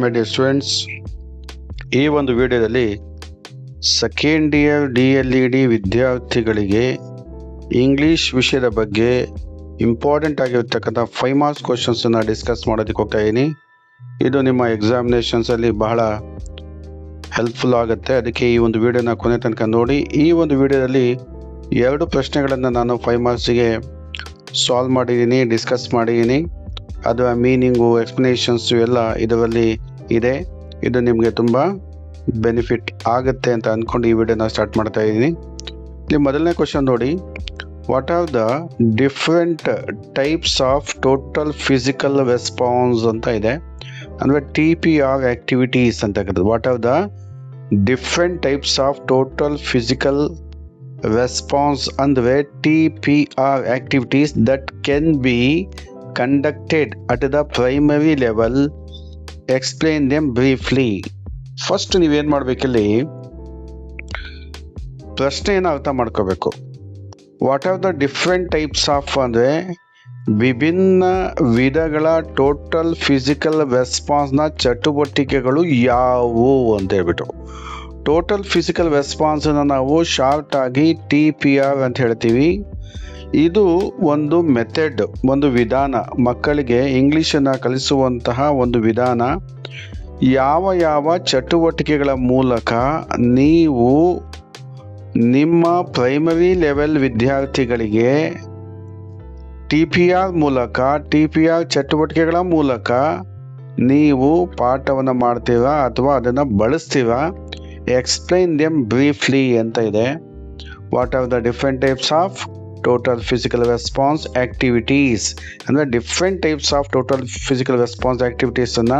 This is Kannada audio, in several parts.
ಮೈ ಡಿಯರ್ ಸ್ಟೂಡೆಂಟ್ಸ್, ಈ ಒಂದು ವಿಡಿಯೋದಲ್ಲಿ ಸೆಕೆಂಡ್ ಇಯರ್ DLED ವಿದ್ಯಾರ್ಥಿಗಳಿಗೆ ಇಂಗ್ಲೀಷ್ ವಿಷಯದ ಬಗ್ಗೆ ಇಂಪಾರ್ಟೆಂಟ್ ಆಗಿರ್ತಕ್ಕಂಥ 5 ಮಾರ್ಕ್ಸ್ ಕ್ವಶನ್ಸನ್ನು ಡಿಸ್ಕಸ್ ಮಾಡೋದಕ್ಕೆ ಹೋಗ್ತಾ ಇದ್ದೀನಿ. ಇದು ನಿಮ್ಮ ಎಕ್ಸಾಮಿನೇಷನ್ಸಲ್ಲಿ ಬಹಳ ಹೆಲ್ಪ್ಫುಲ್ ಆಗುತ್ತೆ. ಅದಕ್ಕೆ ಈ ಒಂದು ವಿಡಿಯೋನ ಕೊನೆ ತನಕ ನೋಡಿ. ಈ ಒಂದು ವಿಡಿಯೋದಲ್ಲಿ 2 ಪ್ರಶ್ನೆಗಳನ್ನು ನಾನು 5 ಮಾರ್ಕ್ಸಿಗೆ ಸಾಲ್ವ್ ಮಾಡಿದ್ದೀನಿ, ಡಿಸ್ಕಸ್ ಮಾಡಿದ್ದೀನಿ. ಅದರ ಮೀನಿಂಗು, ಎಕ್ಸ್ಪ್ಲನೇಷನ್ಸು ಎಲ್ಲ ಇದರಲ್ಲಿ ಇದೆ. ಇದು ನಿಮಗೆ ತುಂಬ ಬೆನಿಫಿಟ್ ಆಗುತ್ತೆ ಅಂತ ಅಂದ್ಕೊಂಡು ಈ ವಿಡಿಯೋನ ಸ್ಟಾರ್ಟ್ ಮಾಡ್ತಾ ಇದ್ದೀನಿ. ಇಲ್ಲಿ ಮೊದಲನೇ ಕ್ವಶನ್ ನೋಡಿ, what are the different types of total physical response ಅಂತ ಇದೆ. ಅಂದರೆ TPR ಆಕ್ಟಿವಿಟೀಸ್ ಅಂತ ಕರೀತಾರೆ. What are the different types of total physical response ಅಂದರೆ TPR activities that can B conducted at the primary level. Explain them briefly. First ನೀವೇನು ಮಾಡಬೇಕಲ್ಲಿ, ಪ್ರಶ್ನೆಯನ್ನು ಅರ್ಥ ಮಾಡ್ಕೋಬೇಕು. What are the different types of ಅಂದರೆ ವಿಭಿನ್ನ ವಿಧಗಳ ಟೋಟಲ್ ಫಿಸಿಕಲ್ ರೆಸ್ಪಾನ್ಸ್ನ ಚಟುವಟಿಕೆಗಳು ಯಾವುವು ಅಂತ ಹೇಳ್ಬಿಟ್ಟು. ಟೋಟಲ್ ಫಿಸಿಕಲ್ ರೆಸ್ಪಾನ್ಸನ್ನು ನಾವು ಶಾರ್ಟ್ ಆಗಿ TPR ಅಂತ ಹೇಳ್ತೀವಿ. ಇದು ಒಂದು ಮೆಥಡ್, ಒಂದು ವಿಧಾನ, ಮಕ್ಕಳಿಗೆ ಇಂಗ್ಲೀಷನ್ನು ಕಲಿಸುವಂತಹ ಒಂದು ವಿಧಾನ. ಯಾವ ಚಟುವಟಿಕೆಗಳ ಮೂಲಕ ನೀವು ನಿಮ್ಮ ಪ್ರೈಮರಿ ಲೆವೆಲ್ ವಿದ್ಯಾರ್ಥಿಗಳಿಗೆ TPR ಚಟುವಟಿಕೆಗಳ ಮೂಲಕ ನೀವು ಪಾಠವನ್ನು ಮಾಡ್ತೀರಾ ಅಥವಾ ಅದನ್ನು ಬಳಸ್ತೀರಾ. ಎಕ್ಸ್ಪ್ಲೈನ್ ದೆಮ್ ಬ್ರೀಫ್ಲಿ ಅಂತ ಇದೆ. What are the different types of total physical response activities ಅಂದರೆ different types of total physical response ಆಕ್ಟಿವಿಟೀಸನ್ನು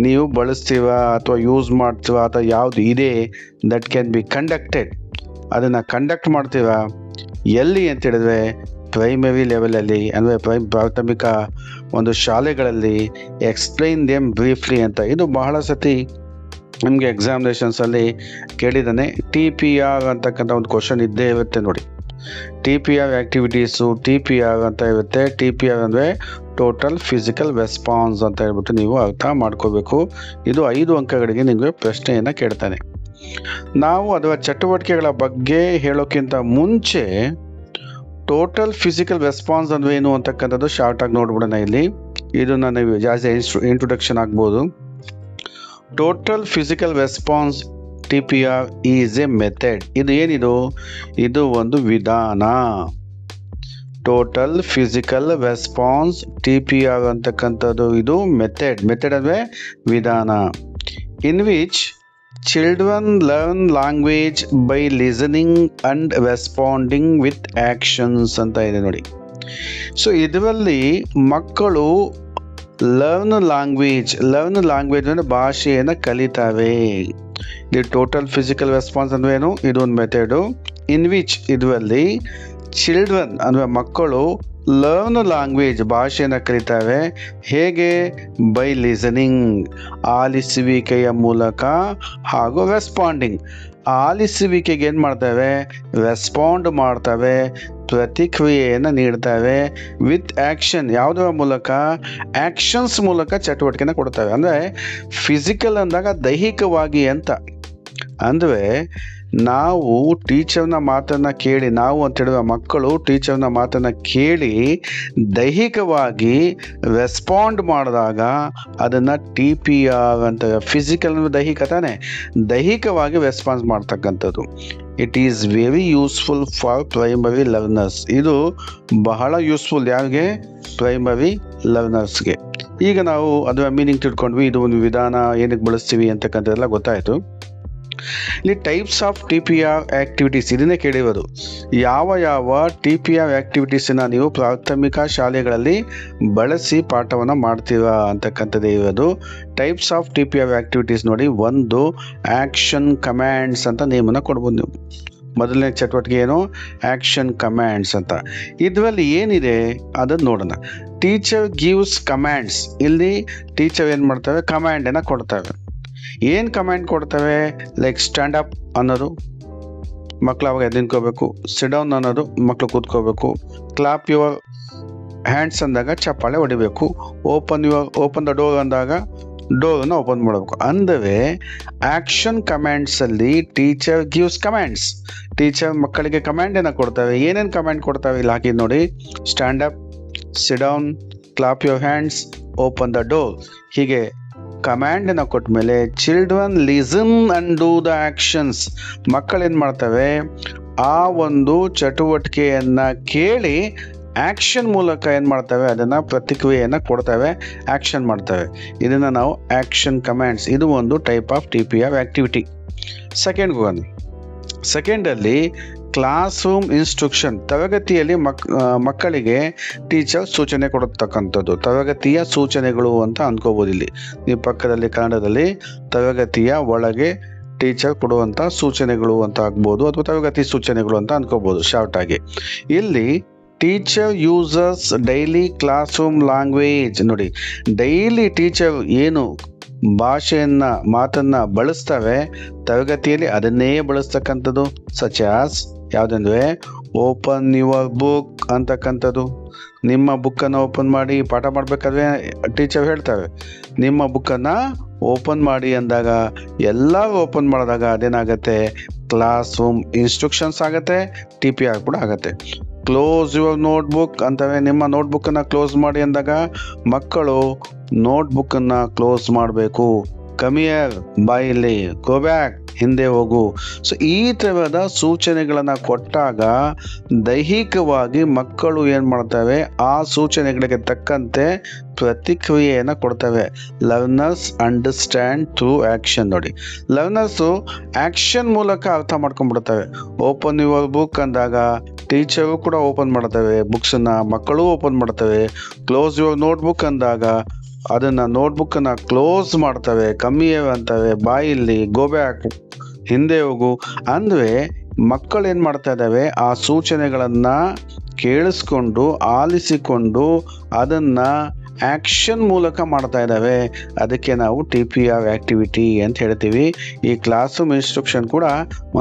ನೀವು ಬಳಸ್ತೀರಾ ಅಥವಾ ಯೂಸ್ ಮಾಡ್ತೀರಾ ಅಥವಾ ಯಾವುದು ಇದೆ ದಟ್ ಕ್ಯಾನ್ ಬಿ ಕಂಡಕ್ಟೆಡ್, ಅದನ್ನು ಕಂಡಕ್ಟ್ ಮಾಡ್ತೀರಾ ಎಲ್ಲಿ ಅಂತ ಹೇಳಿದ್ರೆ ಪ್ರೈಮರಿ ಲೆವೆಲಲ್ಲಿ, ಅಂದರೆ ಪ್ರಾಥಮಿಕ ಒಂದು ಶಾಲೆಗಳಲ್ಲಿ. ಎಕ್ಸ್ಪ್ಲೈನ್ ದೆಮ್ ಬ್ರೀಫ್ಲಿ ಅಂತ ಇದು ಬಹಳ ಸತಿ ನಿಮಗೆ ಎಕ್ಸಾಮಿನೇಷನ್ಸಲ್ಲಿ ಕೇಳಿದ್ದಾನೆ. TPR ಅಂತಕ್ಕಂಥ ಒಂದು ಕ್ವಶನ್ ಇದ್ದೇ ಇರುತ್ತೆ ನೋಡಿ. TPR ಆಕ್ಟಿವಿಟೀಸು TPR ಅಂತ ಇರುತ್ತೆ. TPR ಅಂದರೆ ಟೋಟಲ್ ಫಿಸಿಕಲ್ ರೆಸ್ಪಾನ್ಸ್ ಅಂತ ಹೇಳ್ಬಿಟ್ಟು ನೀವು ಅರ್ಥ ಮಾಡ್ಕೋಬೇಕು. ಇದು 5 ಅಂಕಗಳಿಗೆ ನಿಮಗೆ ಪ್ರಶ್ನೆಯನ್ನು ಕೇಳ್ತಾನೆ. ನಾವು ಅದರ ಚಟುವಟಿಕೆಗಳ ಬಗ್ಗೆ ಹೇಳೋಕ್ಕಿಂತ ಮುಂಚೆ ಟೋಟಲ್ ಫಿಸಿಕಲ್ ರೆಸ್ಪಾನ್ಸ್ ಅಂದರೆ ಏನು ಅಂತಕ್ಕಂಥದ್ದು ಶಾರ್ಟಾಗಿ ನೋಡ್ಬಿಡೋಣ ಇಲ್ಲಿ. ಇದನ್ನು ನೀವು ಜಾಸ್ತಿ ಇಂಟ್ರೊಡಕ್ಷನ್ ಆಗ್ಬೋದು. Total physical response TPR is a method. ಇದು ಏನಿದು? ಇದು ಒಂದು ವಿಧಾನ. ಟೋಟಲ್ ಫಿಸಿಕಲ್ ರೆಸ್ಪಾನ್ಸ್ TPR ಅಂತಕ್ಕಂಥದ್ದು ಇದು ಮೆಥಡ್ ಅಂದರೆ ವಿಧಾನ. In which children learn language by listening and responding with actions ಅಂತ ಇದೆ ನೋಡಿ. ಸೊ ಇದರಲ್ಲಿ ಮಕ್ಕಳು ಲರ್ನ್ ಲ್ಯಾಂಗ್ವೇಜ್ ಅಂದರೆ ಭಾಷೆಯನ್ನು ಕಲಿತಾವೆ. ಇದು ಟೋಟಲ್ ಫಿಸಿಕಲ್ ರೆಸ್ಪಾನ್ಸ್ ಅಂದ್ರೆ ಏನು? ಇದು ಒಂದು ಮೆಥಡು. ಇನ್ ವಿಚ್ ಇದರಲ್ಲಿ ಚಿಲ್ಡ್ರನ್ ಅಂದರೆ ಮಕ್ಕಳು ಲರ್ನ್ ಲ್ಯಾಂಗ್ವೇಜ್ ಭಾಷೆಯನ್ನು ಕಲಿತಾವೆ. ಹೇಗೆ? ಬೈ ಲಿಸನಿಂಗ್ ಆಲಿಸುವಿಕೆಯ ಮೂಲಕ ಹಾಗೂ ರೆಸ್ಪಾಂಡಿಂಗ್. ಆಲಿಸುವಿಕೆಗೆ ಏನು ಮಾಡ್ತವೆ? ರೆಸ್ಪಾಂಡ್ ಮಾಡ್ತವೆ, ಪ್ರತಿಕ್ರಿಯೆಯನ್ನು ನೀಡ್ತವೆ. ವಿತ್ ಆ್ಯಕ್ಷನ್ ಯಾವುದರ ಮೂಲಕ? ಆ್ಯಕ್ಷನ್ಸ್ ಮೂಲಕ ಚಟುವಟಿಕೆನ ಕೊಡ್ತವೆ. ಅಂದರೆ ಫಿಸಿಕಲ್ ಅಂದಾಗ ದೈಹಿಕವಾಗಿ ಅಂತ. ಅಂದರೆ ನಾವು ಟೀಚರ್ನ ಮಾತನ್ನು ಕೇಳಿ, ನಾವು ಅಂತ ಹೇಳಿದ ಮಕ್ಕಳು ಟೀಚರ್ನ ಮಾತನ್ನು ಕೇಳಿ ದೈಹಿಕವಾಗಿ ರೆಸ್ಪಾಂಡ್ ಮಾಡಿದಾಗ ಅದನ್ನು TPR ಅಂತ. ಫಿಸಿಕಲ್ ದೈಹಿಕ ತಾನೆ, ದೈಹಿಕವಾಗಿ ರೆಸ್ಪಾನ್ಸ್ ಮಾಡ್ತಕ್ಕಂಥದ್ದು. It is very useful for primary learners. ಇದು ಬಹಳ ಯೂಸ್ಫುಲ್ ಯಾರಿಗೆ? ಪ್ರೈಮರಿ ಲರ್ನರ್ಸ್ಗೆ. ಈಗ ನಾವು ಅದರ ಮೀನಿಂಗ್ ತಿಳ್ಕೊಂಡ್ವಿ. ಇದು ಒಂದು ವಿಧಾನ, ಏನಕ್ಕೆ ಬಳಸ್ತೀವಿ ಅಂತಕ್ಕಂಥದ್ದೆಲ್ಲ ಗೊತ್ತಾಯಿತು. ಇಲ್ಲಿ ಟೈಪ್ಸ್ ಆಫ್ TPR ಆಕ್ಟಿವಿಟೀಸ್ ಇದನ್ನೇ ಕೇಳಿರೋದು. ಯಾವ TPR ಆಕ್ಟಿವಿಟೀಸನ್ನು ನೀವು ಪ್ರಾಥಮಿಕ ಶಾಲೆಗಳಲ್ಲಿ ಬಳಸಿ ಪಾಠವನ್ನು ಮಾಡ್ತೀರಾ ಅಂತಕ್ಕಂಥದ್ದೇ ಇರೋದು. ಟೈಪ್ಸ್ ಆಫ್ TPR ಆಕ್ಟಿವಿಟೀಸ್ ನೋಡಿ. ಒಂದು ಆ್ಯಕ್ಷನ್ ಕಮ್ಯಾಂಡ್ಸ್ ಅಂತ ನೇಮನ್ನು ಕೊಡ್ಬೋದು ನೀವು. ಮೊದಲನೇ ಚಟುವಟಿಕೆ ಏನು? ಆ್ಯಕ್ಷನ್ ಕಮ್ಯಾಂಡ್ಸ್ ಅಂತ. ಇದರಲ್ಲಿ ಏನಿದೆ ಅದನ್ನು ನೋಡೋಣ. Teacher gives commands. ಇಲ್ಲಿ ಟೀಚರ್ ಏನು ಮಾಡ್ತವೆ? ಕಮ್ಯಾಂಡನ್ನು ಕೊಡ್ತವೆ. ಏನು ಕಮ್ಯಾಂಡ್ ಕೊಡ್ತವೆ? ಲೈಕ್ ಸ್ಟ್ಯಾಂಡ್ ಅಪ್ ಅನ್ನೋದು, ಮಕ್ಕಳು ಅವಾಗ ಎದ್ದು ನಿಂತ್ಕೋಬೇಕು. ಸಿಟ್ ಡೌನ್ ಅನ್ನೋದು, ಮಕ್ಕಳು ಕೂತ್ಕೋಬೇಕು. ಕ್ಲಾಪ್ ಯುವರ್ ಹ್ಯಾಂಡ್ಸ್ ಅಂದಾಗ ಚಪ್ಪಾಳೆ ಹೊಡಿಬೇಕು. ಓಪನ್ ದ ಡೋರ್ ಅಂದಾಗ ಡೋರ್ನ ಓಪನ್ ಮಾಡಬೇಕು. ಅಂದರೆ ಆಕ್ಷನ್ ಕಮ್ಯಾಂಡ್ಸ್ ಅಲ್ಲಿ ಟೀಚರ್ ಗಿವ್ಸ್ ಕಮ್ಯಾಂಡ್ಸ್. ಟೀಚರ್ ಮಕ್ಕಳಿಗೆ ಕಮ್ಯಾಂಡ್ ಅನ್ನ ಕೊಡ್ತವೆ. ಏನೇನು ಕಮ್ಯಾಂಡ್ ಕೊಡ್ತವೆ ಇಲ್ಲಿ ಹಾಕಿದ್ ನೋಡಿ. Stand up, sit down, clap your hands, open the door. ಹೀಗೆ ಕಮ್ಯಾಂಡ್ ಅನ್ನ ಕೊಟ್ಟ ಮೇಲೆ children listen and do the actions. ಮಕ್ಕಳು ಏನ್ ಮಾಡ್ತವೆ, ಆ ಒಂದು ಚಟುವಟಿಕೆಯನ್ನ ಕೇಳಿ ಆಕ್ಷನ್ ಮೂಲಕ ಏನ್ ಮಾಡ್ತವೆ, ಅದನ್ನ ಪ್ರತಿಕ್ರಿಯೆಯನ್ನ ಕೊಡ್ತವೆ, ಆಕ್ಷನ್ ಮಾಡ್ತವೆ. ಇದನ್ನ ನಾವು ಆಕ್ಷನ್ ಕಮ್ಯಾಂಡ್ಸ್. ಇದು ಒಂದು type of TPR activity. Second ಅಲ್ಲಿ ಕ್ಲಾಸ್ ರೂಮ್ ಇನ್ಸ್ಟ್ರಕ್ಷನ್. ತರಗತಿಯಲ್ಲಿ ಮಕ್ಕಳಿಗೆ ಟೀಚರ್ ಸೂಚನೆ ಕೊಡತಕ್ಕಂಥದ್ದು. ತರಗತಿಯ ಸೂಚನೆಗಳು ಅಂತ ಅನ್ಕೋಬಹುದು. ಇಲ್ಲಿ ನೀವು ಪಕ್ಕದಲ್ಲಿ ಕನ್ನಡದಲ್ಲಿ ತರಗತಿಯ ಒಳಗೆ ಟೀಚರ್ ಕೊಡುವಂಥ ಸೂಚನೆಗಳು ಅಂತ ಆಗ್ಬೋದು, ಅಥವಾ ತರಗತಿ ಸೂಚನೆಗಳು ಅಂತ ಅನ್ಕೋಬಹುದು ಶಾರ್ಟ್ ಆಗಿ. ಇಲ್ಲಿ teacher uses daily class room language. ನೋಡಿ, ಡೈಲಿ ಟೀಚರ್ ಏನು ಮಾತನ್ನ ಬಳಸ್ತವೆ ತರಗತಿಯಲ್ಲಿ, ಅದನ್ನೇ ಬಳಸ್ತಕ್ಕಂಥದ್ದು. ಸಚ್ ಆಸ್ ಯಾವುದಂದ್ರೆ ಓಪನ್ ಯುವರ್ ಬುಕ್ ಅಂತಕ್ಕಂಥದ್ದು. ನಿಮ್ಮ ಬುಕ್ಕನ್ನು ಓಪನ್ ಮಾಡಿ ಪಾಠ ಮಾಡಬೇಕಾದ್ರೆ ಟೀಚರ್ ಹೇಳ್ತವೆ, ನಿಮ್ಮ ಬುಕ್ಕನ್ನು ಓಪನ್ ಮಾಡಿ ಅಂದಾಗ ಎಲ್ಲರೂ ಓಪನ್ ಮಾಡಿದಾಗ ಅದೇನಾಗತ್ತೆ, ಕ್ಲಾಸ್ ರೂಮ್ ಇನ್ಸ್ಟ್ರಕ್ಷನ್ಸ್ ಆಗತ್ತೆ, TPR ಕೂಡ ಆಗತ್ತೆ. ಕ್ಲೋಸ್ ಯುವರ್ ನೋಟ್ಬುಕ್ ಅಂತವೆ. ನಿಮ್ಮ ನೋಟ್ಬುಕ್ಕನ್ನು ಕ್ಲೋಸ್ ಮಾಡಿ ಅಂದಾಗ ಮಕ್ಕಳು ನೋಟ್ಬುಕ್ಕನ್ನು ಕ್ಲೋಸ್ ಮಾಡಬೇಕು. ಕಮಿಯರ್, ಬಾಯಲ್ಲಿ, ಗೋ ಬ್ಯಾಕ್, ಹಿಂದೆ ಹೋಗು. ಸೊ ಈ ಥರದ ಸೂಚನೆಗಳನ್ನು ಕೊಟ್ಟಾಗ ದೈಹಿಕವಾಗಿ ಮಕ್ಕಳು ಏನು ಮಾಡ್ತವೆ, ಆ ಸೂಚನೆಗಳಿಗೆ ತಕ್ಕಂತೆ ಪ್ರತಿಕ್ರಿಯೆಯನ್ನು ಕೊಡ್ತವೆ. Learners understand through action. ನೋಡಿ, ಲರ್ನರ್ಸು ಆ್ಯಕ್ಷನ್ ಮೂಲಕ ಅರ್ಥ ಮಾಡ್ಕೊಂಡ್ಬಿಡ್ತವೆ. ಓಪನ್ ಯುವರ್ ಬುಕ್ ಅಂದಾಗ ಟೀಚರು ಕೂಡ ಓಪನ್ ಮಾಡ್ತವೆ ಬುಕ್ಸನ್ನು, ಮಕ್ಕಳು ಓಪನ್ ಮಾಡ್ತವೆ. ಕ್ಲೋಸ್ ಯುವರ್ ನೋಟ್ಬುಕ್ ಅಂದಾಗ ಅದನ್ನು ನೋಟ್ಬುಕ್ಕನ್ನು ಕ್ಲೋಸ್ ಮಾಡ್ತವೆ. ಕಮ್ಮಿಯವ್ ಅಂತವೆ, ಬಾಯಲ್ಲಿ, ಗೋ ಬ್ಯಾಕ್, ಹಿಂದೆ ಹೋಗು. ಅಂದರೆ ಮಕ್ಕಳು ಏನು ಮಾಡ್ತಾ ಇದ್ದಾವೆ, ಆ ಸೂಚನೆಗಳನ್ನು ಕೇಳಿಸ್ಕೊಂಡು ಆಲಿಸಿಕೊಂಡು ಅದನ್ನು ಆ್ಯಕ್ಷನ್ ಮೂಲಕ ಮಾಡ್ತಾ ಇದ್ದಾವೆ. ಅದಕ್ಕೆ ನಾವು TPR ಆ್ಯಕ್ಟಿವಿಟಿ ಅಂತ ಹೇಳ್ತೀವಿ. ಈ ಕ್ಲಾಸ್ ರೂಮ್ ಇನ್ಸ್ಟ್ರಕ್ಷನ್ ಕೂಡ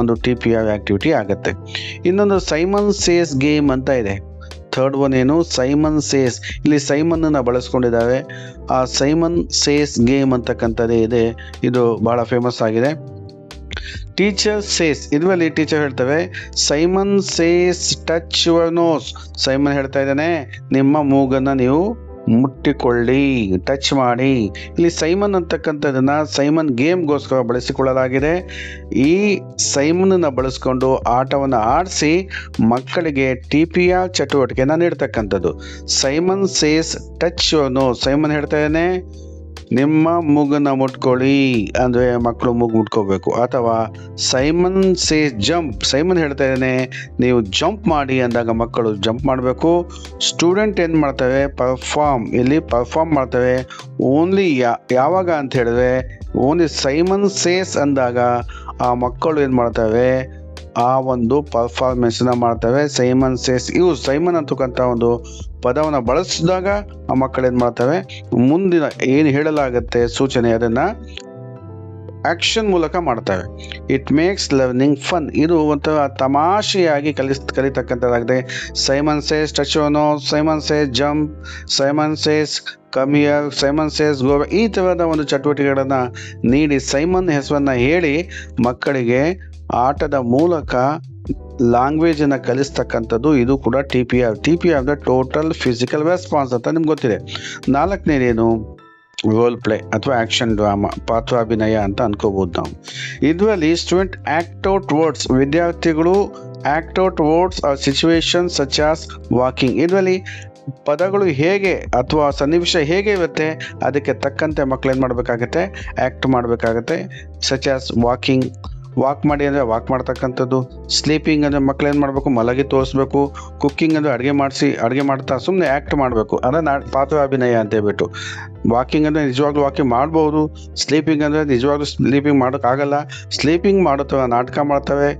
ಒಂದು TPR ಆ್ಯಕ್ಟಿವಿಟಿ ಆಗುತ್ತೆ. ಇನ್ನೊಂದು ಸೈಮನ್ ಸೇಸ್ ಗೇಮ್ ಅಂತ ಇದೆ. ಥರ್ಡ್ ಒನ್ ಏನು, ಸೈಮನ್ ಸೇಸ್. ಇಲ್ಲಿ ಸೈಮನ್ನ ಬಳಸ್ಕೊಂಡಿದ್ದಾವೆ. ಆ ಸೈಮನ್ ಸೇಸ್ ಗೇಮ್ ಅಂತಕ್ಕಂಥದ್ದೇ ಇದೆ. ಇದು ಬಹಳ ಫೇಮಸ್ ಆಗಿದೆ. ಟೀಚರ್ ಸೇಸ್, ಇದರಲ್ಲಿ ಟೀಚರ್ ಹೇಳ್ತವೆ, Simon says touch your nose. Simon ಹೇಳ್ತಾ ಇದ್ದಾನೆ, ನಿಮ್ಮ ಮೂಗನ್ನು ನೀವು ಮುಟ್ಟಿಕೊಳ್ಳಿ, ಟಚ್ ಮಾಡಿ. ಇಲ್ಲಿ ಸೈಮನ್ ಅಂತಕ್ಕಂಥದ್ದನ್ನ ಸೈಮನ್ ಗೇಮ್ಗೋಸ್ಕರ ಬಳಸಿಕೊಳ್ಳಲಾಗಿದೆ. ಈ ಸೈಮನ್ನ ಬಳಸ್ಕೊಂಡು ಆಟವನ್ನು ಆಡಿಸಿ ಮಕ್ಕಳಿಗೆ TPR ಚಟುವಟಿಕೆಯನ್ನು ನೀಡ್ತಕ್ಕಂಥದ್ದು. Simon says touch your nose. Simon ಹೇಳ್ತಾ ಇದ್ದಾನೆ, ನಿಮ್ಮ ಮೂಗನ್ನು ಮುಟ್ಕೊಳ್ಳಿ, ಅಂದರೆ ಮಕ್ಕಳು ಮೂಗು ಮುಟ್ಕೋಬೇಕು. ಅಥವಾ ಸೈಮನ್ ಸೇಸ್ ಜಂಪ್. ಸೈಮನ್ ಹೇಳ್ತಾ ಇದ್ದಾನೆ, ನೀವು ಜಂಪ್ ಮಾಡಿ ಅಂದಾಗ ಮಕ್ಕಳು ಜಂಪ್ ಮಾಡಬೇಕು. ಸ್ಟೂಡೆಂಟ್ ಏನು ಮಾಡ್ತವೆ, ಪರ್ಫಾರ್ಮ್. ಇಲ್ಲಿ ಪರ್ಫಾರ್ಮ್ ಮಾಡ್ತವೆ. ಓನ್ಲಿ ಯಾವಾಗ ಅಂತ ಹೇಳಿದ್ರೆ ಓನ್ಲಿ ಸೈಮನ್ ಸೇಸ್ ಅಂದಾಗ ಆ ಮಕ್ಕಳು ಏನು ಮಾಡ್ತವೆ, ಆ ಒಂದು ಪರ್ಫಾರ್ಮೆನ್ಸ್ನ ಮಾಡ್ತವೆ. Simon says use. ಸೈಮನ್ ಅಂತಕ್ಕಂಥ ಒಂದು ಪದವನ್ನು ಬಳಸಿದಾಗ ಆ ಮಕ್ಕಳು ಏನು ಮಾಡ್ತವೆ, ಮುಂದಿನ ಏನು ಹೇಳಲಾಗುತ್ತೆ ಸೂಚನೆ ಅದನ್ನು ಆಕ್ಷನ್ ಮೂಲಕ ಮಾಡ್ತವೆ. It makes learning fun. ಇದು ಒಂಥರ ತಮಾಷೆಯಾಗಿ ಕಲಿತಕ್ಕಂಥದ್ದಾಗಿದೆ. Simon says touch your nose, Simon says jump, Simon says come here, Simon says go back. ಈ ಥರದ ಒಂದು ಚಟುವಟಿಕೆಗಳನ್ನು ನೀಡಿ ಸೈಮನ್ ಹೆಸರನ್ನು ಹೇಳಿ ಮಕ್ಕಳಿಗೆ ಆಟದ ಮೂಲಕ ಲ್ಯಾಂಗ್ವೇಜನ್ನು ಕಲಿಸ್ತಕ್ಕಂಥದ್ದು. ಇದು ಕೂಡ TPR. TPR ಅಂದರೆ ಟೋಟಲ್ ಫಿಸಿಕಲ್ ರೆಸ್ಪಾನ್ಸ್ ಅಂತ ನಿಮ್ಗೆ ಗೊತ್ತಿದೆ. ನಾಲ್ಕನೇದೇನು, ರೋಲ್ ಪ್ಲೇ ಅಥವಾ ಆ್ಯಕ್ಷನ್ ಡ್ರಾಮಾ, ಪಾತ್ರಾಭಿನಯ ಅಂತ ಅನ್ಕೋಬಹುದು ನಾವು. ಇದರಲ್ಲಿ ಸ್ಟೂಡೆಂಟ್ ಆ್ಯಕ್ಟ್ ಔಟ್ ವರ್ಡ್ಸ್. ವಿದ್ಯಾರ್ಥಿಗಳು act out words R situation such as walking. ಇದರಲ್ಲಿ ಪದಗಳು ಹೇಗೆ ಅಥವಾ ಸನ್ನಿವೇಶ ಹೇಗೆ ಇರುತ್ತೆ ಅದಕ್ಕೆ ತಕ್ಕಂತೆ ಮಕ್ಕಳು ಏನು ಮಾಡಬೇಕಾಗತ್ತೆ, ಆ್ಯಕ್ಟ್ ಮಾಡಬೇಕಾಗತ್ತೆ. ಸಚ್ ಆಸ್ ವಾಕಿಂಗ್, ವಾಕ್ ಮಾಡಿ ಅಂದರೆ ವಾಕ್ ಮಾಡ್ತಕ್ಕಂಥದ್ದು. ಸ್ಲೀಪಿಂಗ್ ಅಂದರೆ ಮಕ್ಳು ಏನು ಮಾಡಬೇಕು, ಮಲಗಿ ತೋರಿಸ್ಬೇಕು. ಕುಕ್ಕಿಂಗ್ ಅಂದರೆ ಅಡುಗೆ ಮಾಡ್ತಾ ಸುಮ್ಮನೆ ಆ್ಯಕ್ಟ್ ಮಾಡಬೇಕು. ಅದನ್ನು ಪಾತ್ರಾಭಿನಯ ಅಂತ ಹೇಳ್ಬಿಟ್ಟು. ವಾಕಿಂಗ್ ಅಂದರೆ ನಿಜವಾಗ್ಲೂ ವಾಕಿಂಗ್ ಮಾಡ್ಬೋದು. ಸ್ಲೀಪಿಂಗ್ ಅಂದರೆ ನಿಜವಾಗ್ಲೂ ಸ್ಲೀಪಿಂಗ್ ಮಾಡೋಕ್ಕಾಗಲ್ಲ. ಸ್ಲೀಪಿಂಗ್ ಮಾಡುತ್ತವೆ, ನಾಟಕ ಮಾಡ್ತವೆ,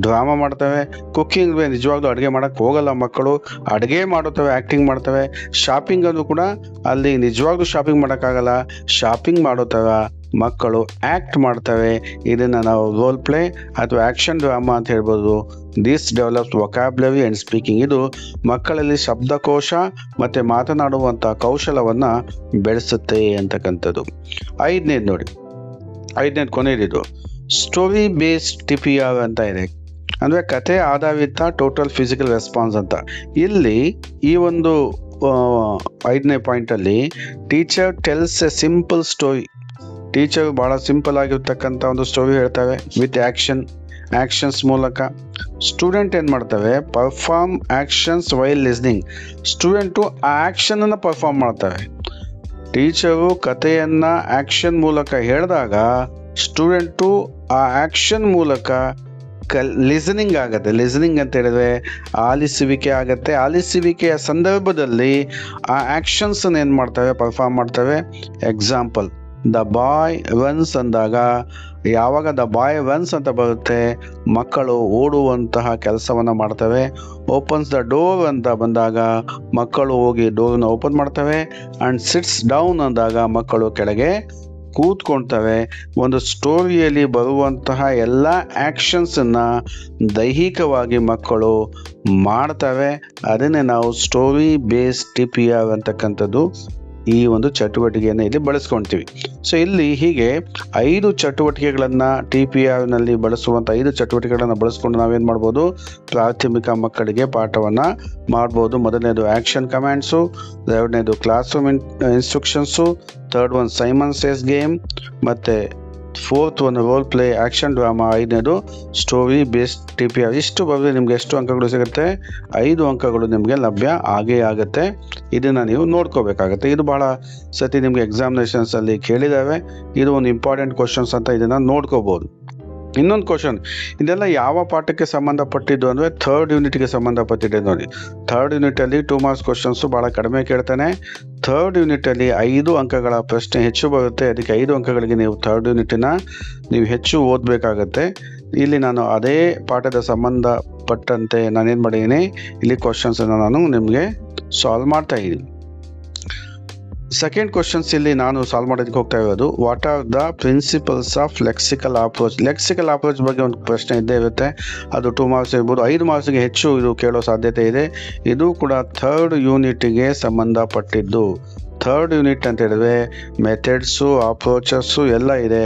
ಡ್ರಾಮಾ ಮಾಡ್ತವೆ. ಕುಕ್ಕಿಂಗ್ ನಿಜವಾಗ್ಲೂ ಅಡುಗೆ ಮಾಡೋಕ್ಕೆ ಹೋಗಲ್ಲ ಮಕ್ಕಳು, ಅಡುಗೆ ಮಾಡುತ್ತವೆ, ಆ್ಯಕ್ಟಿಂಗ್ ಮಾಡ್ತವೆ. ಶಾಪಿಂಗ್ ಅದು ಕೂಡ ಅಲ್ಲಿ ನಿಜವಾಗ್ಲೂ ಶಾಪಿಂಗ್ ಮಾಡೋಕ್ಕಾಗಲ್ಲ, ಶಾಪಿಂಗ್ ಮಾಡುತ್ತವೆ, ಮಕ್ಕಳು ಆ್ಯಕ್ಟ್ ಮಾಡ್ತವೆ. ಇದನ್ನು ನಾವು ರೋಲ್ ಪ್ಲೇ ಅಥವಾ ಆ್ಯಕ್ಷನ್ ಡ್ರಾಮಾ ಅಂತ ಹೇಳ್ಬೋದು. This develops vocabulary and speaking. ಇದು ಮಕ್ಕಳಲ್ಲಿ ಶಬ್ದಕೋಶ ಮತ್ತು ಮಾತನಾಡುವಂಥ ಕೌಶಲವನ್ನು ಬೆಳೆಸುತ್ತೆ ಅಂತಕ್ಕಂಥದ್ದು. ಐದನೇದು ನೋಡಿ, ಐದನೇದು ಕೊನೆಯದಿದು ಸ್ಟೋರಿ ಬೇಸ್ಡ್ TPR ಅಂತ ಇದೆ. ಅಂದರೆ ಕತೆ ಆಧಾರಿತ ಟೋಟಲ್ ಫಿಸಿಕಲ್ ರೆಸ್ಪಾನ್ಸ್ ಅಂತ. ಇಲ್ಲಿ ಈ ಒಂದು 5ನೇ ಪಾಯಿಂಟಲ್ಲಿ teacher tells a simple story. Teacher ಭಾಳ ಸಿಂಪಲ್ ಆಗಿರ್ತಕ್ಕಂಥ ಒಂದು ಸ್ಟೋರಿ ಹೇಳ್ತವೆ ವಿತ್ ಆ್ಯಕ್ಷನ್ಸ್ ಮೂಲಕ. ಸ್ಟೂಡೆಂಟ್ ಏನು ಮಾಡ್ತವೆ, perform actions while listening. Student ಆ ಆ್ಯಕ್ಷನನ್ನು ಪರ್ಫಾರ್ಮ್ ಮಾಡ್ತವೆ. ಟೀಚರು ಕಥೆಯನ್ನು ಆ್ಯಕ್ಷನ್ ಮೂಲಕ ಹೇಳಿದಾಗ ಸ್ಟೂಡೆಂಟು ಆ ಆ್ಯಕ್ಷನ್ ಮೂಲಕ ಲಿಸನಿಂಗ್ ಆಗುತ್ತೆ. ಲಿಸನಿಂಗ್ ಅಂತ ಹೇಳಿದ್ರೆ ಆಲಿಸುವಿಕೆ ಆಗುತ್ತೆ. ಆಲಿಸುವಿಕೆಯ ಸಂದರ್ಭದಲ್ಲಿ ಆ ಆ್ಯಕ್ಷನ್ಸನ್ನು ಏನು ಮಾಡ್ತವೆ, ಪರ್ಫಾರ್ಮ್ ಮಾಡ್ತವೆ. ಎಕ್ಸಾಂಪಲ್, ದ ಬಾಯ್ ರನ್ಸ್ ಅಂದಾಗ ಯಾವಾಗ ದ ಬಾಯ್ ರನ್ಸ್ ಅಂತ ಬರುತ್ತೆ, ಮಕ್ಕಳು ಓಡುವಂತಹ ಕೆಲಸವನ್ನು ಮಾಡ್ತವೆ. ಓಪನ್ಸ್ ದ ಡೋರ್ ಅಂತ ಬಂದಾಗ ಮಕ್ಕಳು ಹೋಗಿ ಡೋರನ್ನು ಓಪನ್ ಮಾಡ್ತವೆ. ಆ್ಯಂಡ್ ಸಿಟ್ಸ್ ಡೌನ್ ಅಂದಾಗ ಮಕ್ಕಳು ಕೆಳಗೆ ಕೂತ್ಕೊಳ್ತವೆ. ಒಂದು ಸ್ಟೋರಿಯಲ್ಲಿ ಬರುವಂತಹ ಎಲ್ಲ ಆ್ಯಕ್ಷನ್ಸನ್ನು ದೈಹಿಕವಾಗಿ ಮಕ್ಕಳು ಮಾಡ್ತವೆ. ಅದನ್ನೇ ನಾವು ಸ್ಟೋರಿ ಬೇಸ್ಡ್ TPR ಅಂತಕ್ಕಂಥದ್ದು ಈ ಒಂದು ಚಟುವಟಿಕೆಯನ್ನು ಇಲ್ಲಿ ಬಳಸ್ಕೊಳ್ತೀವಿ. ಸೊ ಇಲ್ಲಿ ಹೀಗೆ 5 ಚಟುವಟಿಕೆಗಳನ್ನು TPRನಲ್ಲಿ ಬಳಸುವಂಥ 5 ಚಟುವಟಿಕೆಗಳನ್ನು ಬಳಸ್ಕೊಂಡು ನಾವೇನು ಮಾಡ್ಬೋದು, ಪ್ರಾಥಮಿಕ ಮಕ್ಕಳಿಗೆ ಪಾಠವನ್ನು ಮಾಡ್ಬೋದು. ಮೊದಲನೇದು ಆ್ಯಕ್ಷನ್ ಕಮ್ಯಾಂಡ್ಸು, ಎರಡನೇದು classroom instructions, third one Simon says game, ಮತ್ತು fourth one role play action drama, ಐದನೇದು ಸ್ಟೋರಿ ಬೇಸ್ಡ್ TPR. ಇಷ್ಟು ಬರೆದ್ರೆ ನಿಮಗೆ ಎಷ್ಟು ಅಂಕಗಳು ಸಿಗುತ್ತೆ, 5 ಅಂಕಗಳು ನಿಮಗೆ ಲಭ್ಯ ಆಗೇ ಆಗುತ್ತೆ. ಇದನ್ನು ನೀವು ನೋಡ್ಕೋಬೇಕಾಗತ್ತೆ. ಇದು ಭಾಳ ಸತಿ ನಿಮಗೆ ಎಕ್ಸಾಮಿನೇಷನ್ಸಲ್ಲಿ ಕೇಳಿದ್ದಾವೆ. ಇದು ಒಂದು ಇಂಪಾರ್ಟೆಂಟ್ ಕ್ವಶನ್ಸ್ ಅಂತ ಇದನ್ನು ನೋಡ್ಕೋಬೋದು. ಇನ್ನೊಂದು ಕ್ವಶನ್, ಇದೆಲ್ಲ ಯಾವ ಪಾಠಕ್ಕೆ ಸಂಬಂಧಪಟ್ಟಿದ್ದು ಅಂದರೆ 3rd ಯೂನಿಟ್ಗೆ ಸಂಬಂಧಪಟ್ಟಿದೆ ನೋಡಿ. 3rd ಯೂನಿಟಲ್ಲಿ 2 ಮಾರ್ಕ್ಸ್ ಕ್ವಶನ್ಸು ಭಾಳ ಕಡಿಮೆ ಕೇಳ್ತಾನೆ. 3rd ಯೂನಿಟಲ್ಲಿ 5 ಅಂಕಗಳ ಪ್ರಶ್ನೆ ಹೆಚ್ಚು ಬರುತ್ತೆ. ಅದಕ್ಕೆ 5 ಅಂಕಗಳಿಗೆ ನೀವು 3rd ಯೂನಿಟನ್ನು ನೀವು ಹೆಚ್ಚು ಓದಬೇಕಾಗತ್ತೆ. ಇಲ್ಲಿ ನಾನು ಅದೇ ಪಾಠದ ಸಂಬಂಧಪಟ್ಟಂತೆ ನಾನೇನು ಮಾಡಿದ್ದೀನಿ, ಇಲ್ಲಿ ಕ್ವಶನ್ಸನ್ನು ನಾನು ನಿಮಗೆ ಸಾಲ್ವ್ ಮಾಡ್ತಾ ಇದ್ದೀನಿ. ಸೆಕೆಂಡ್ ಕ್ವಶನ್ಸ್ ಇಲ್ಲಿ ನಾನು ಸಾಲ್ವ್ ಮಾಡೋದಕ್ಕೆ ಹೋಗ್ತಾ ಇರೋದು, what are the principles of lexical approach. Lexical approach ಬಗ್ಗೆ ಒಂದು ಪ್ರಶ್ನೆ ಇದ್ದೇ ಇರುತ್ತೆ. ಅದು 2 ಮಾರ್ಕ್ಸ್ ಇರ್ಬೋದು, 5 ಮಾರ್ಕ್ಸ್ಗೆ ಹೆಚ್ಚು ಇದು ಕೇಳೋ ಸಾಧ್ಯತೆ ಇದೆ. ಇದು ಕೂಡ 3rd ಯೂನಿಟ್ಗೆ ಸಂಬಂಧಪಟ್ಟಿದ್ದು. 3rd ಯೂನಿಟ್ ಅಂತ ಹೇಳಿದ್ರೆ ಮೆಥಡ್ಸು, ಅಪ್ರೋಚಸ್ಸು ಎಲ್ಲ ಇದೆ.